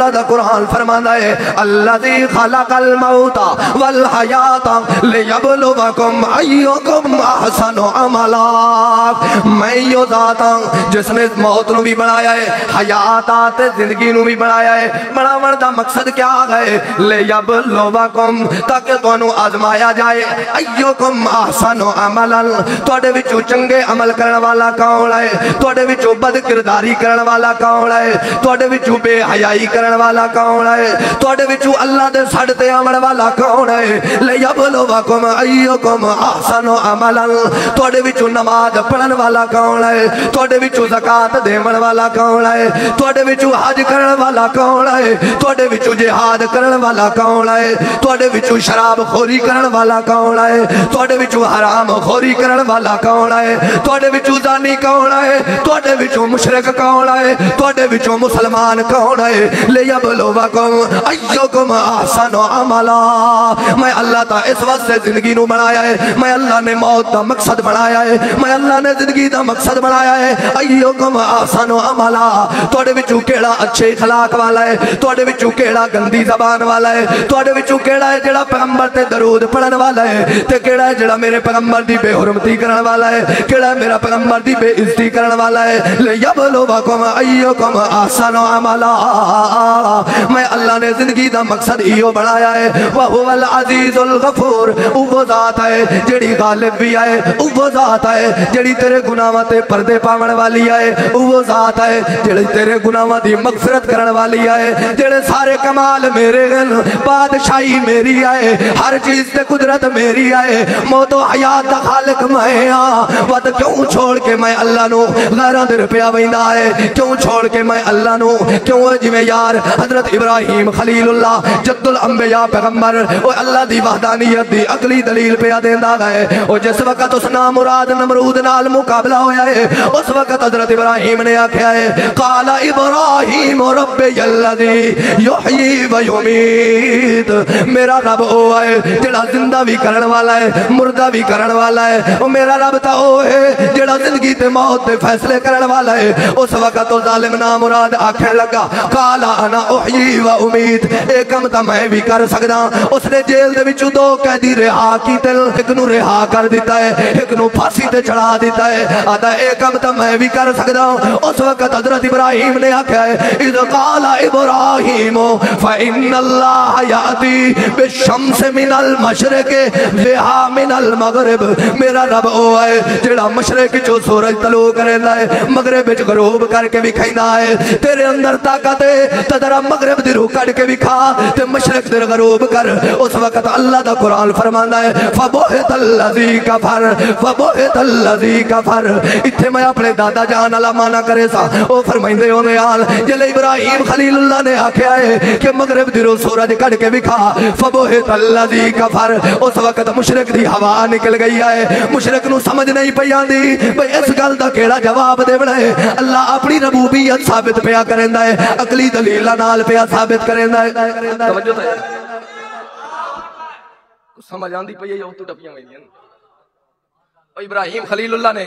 اللہ دا قرآن فرمانا ہے الذی خلق الموت والحیات لیبلوکم ایکم احسن عملا، میں یہ ذات ہوں جس نے موت نو بھی بنایا ہے، حیات تے زندگی نو بھی بنایا ہے۔ بناون دا مقصد کیا ہے؟ لیبلوکم، تاکہ تانوں آزمایا جائے، ایکم احسن عملا، تواڈے وچوں چنگے عمل کرن والا کون ہے، تواڈے وچوں بد کرداری کرن والا کون ہے، تواڈے وچوں بے حیائی کرن والا کون ہے، تواڈے وچوں اللہ دے سڑ تے آمن والا کون ہے۔ لیبلوکم ایکم احسن عملا، تواڈے وچوں نماز پڑھن والا کون ہے، تواڈے وچوں زکات دیون والا کون ہے، تواڈے وچوں حج کرن والا کون ہے، تواڈے وچوں جہاد کرن والا کون ہے، تواڈے وچوں شراب خوری کرن والا کون ہے، تواڈے وچوں حرام خوری کرن والا کون ہے، تواڈے وچوں زانی کون ہے، تواڈے وچوں مشرک کون ہے، تواڈے وچوں مسلمان کون ہے۔ لیبلوکم ایکم احسن عملا، میں اللہ تا اس وقت سے زندگی نو بنایا ہے، میں اللہ نے موت دا مقصد بنایا ہے، میں اللہ نے زندگی دا مقصد بنایا ہے۔ ایکم احسن عملا، تواڈے وچوں کیڑا اچھے اخلاق والا ہے، تواڈے وچوں کیڑا گندی زبان والا ہے، تواڈے وچوں کیڑا ہے جڑا پیغمبر تے درود پڑھن والا ہے، تے کیڑا ہے جڑا میرے پیغمبر دی بے حرمتی کرن والا ہے، کیڑا ہے میرا پیغمبر دی بے عزتی کرن والا ہے۔ لیبلوکم ایکم احسن عملا، میں اللہ نے زندگی دا مقصد ایو بنایا ہے۔ وَهُوَ الْعَزِيزُ الْغَفُورُ، وہ ذات ہے جڑی غالب بھی آئے، وہ ذات ہے جڑی تیرے گناہاں تے پردے پاون والی آئے، وہ ذات ہے جڑی تیرے گناہاں دی مغفرت کرن والی آئے، جڑے سارے کمال میرے گن، بادشاہی میری آئے، ہر چیز تے قدرت میری آئے، موت و حیات دا خالق میں وقت کیوں چھوڑ کے میں اللہ نو غیران دے رپیا ویندہ ہے، کیوں چھوڑ کے میں اللہ نو، کیوں جی میں یار حضرت ابراہیم خلیل اللہ جد الانبیاء پیغمبر وہ اللہ دی وحدانیت دی عقلی دلیل پہ دیندہ گئے، اور جس وقت اس نامراد نمرود نال مقابلہ ہویا ہے، اس وقت حضرت ابراہیم نے آکھیا ہے قال ابراہیم ربی الذی یحیی و یمیت، میرا رب او ہے جڑا زندہ بھی کرن والا ہے مردہ بھی کرن والا ہے، اور میرا رب تا او ہے جڑا زندگی تے موت تے فیصلے کرن والا ہے۔ اس وقت تو ظالم نامراد آکھنے لگا قال انا احیی و امیت، ایک کم تا میں بھی کر سکدا۔ اس نے جیل دے وچوں دو قیدی رہا کیتے، ایک نو رہا کر دیتا ہے، ایک نو پھانسی تے چڑھا دیتا ہے، آتا ایک کم تا میں بھی کر سکدا۔ اس وقت حضرت ابراہیم نے آکھا ہے اذ قال ابراہیم فإن اللہ یاتی بالشمس من المشرق بہا من المغرب، میرا رب او ہے جڑا مشرق چو سورج طلوع کریندا ہے مغرب وچ غروب کر کے بھی کھیندا ہے، تیرے اندر طاقت ہے تے ذرا مغرب دی روح کڈ کے بھی کھا تے مشرق دی غروب کر۔ اس وقت اللہ دا قرآن فرماندا ہے فبہت الذی کفر فبہت الذی کفر، اتھے میں اپنے دادا جان والا مانا کرے سا، او فرمائندے ہوندے آل جلے ابراہیم خلیل اللہ نے آکھیا ہے کہ مغرب دی روح سورج کڈ کے بھی کھا فبہت الذی کفر۔ اس وقت مشرق دی ہوا نکل گئی ہے، مشرق نو سمجھ نہیں پئی آندی بھئی اس گل دا کیڑا جواب دیونا ہے۔ اللہ اپنی ربوبیت ثابت پیا کریندا ہے، عقلی دلیل نال پیا ثابت کریندا ہے۔ توجہ تے سمجھ آندی پئی ہے او تو ٹپیاں ویندیاں۔ ابراہیم خلیل اللہ نے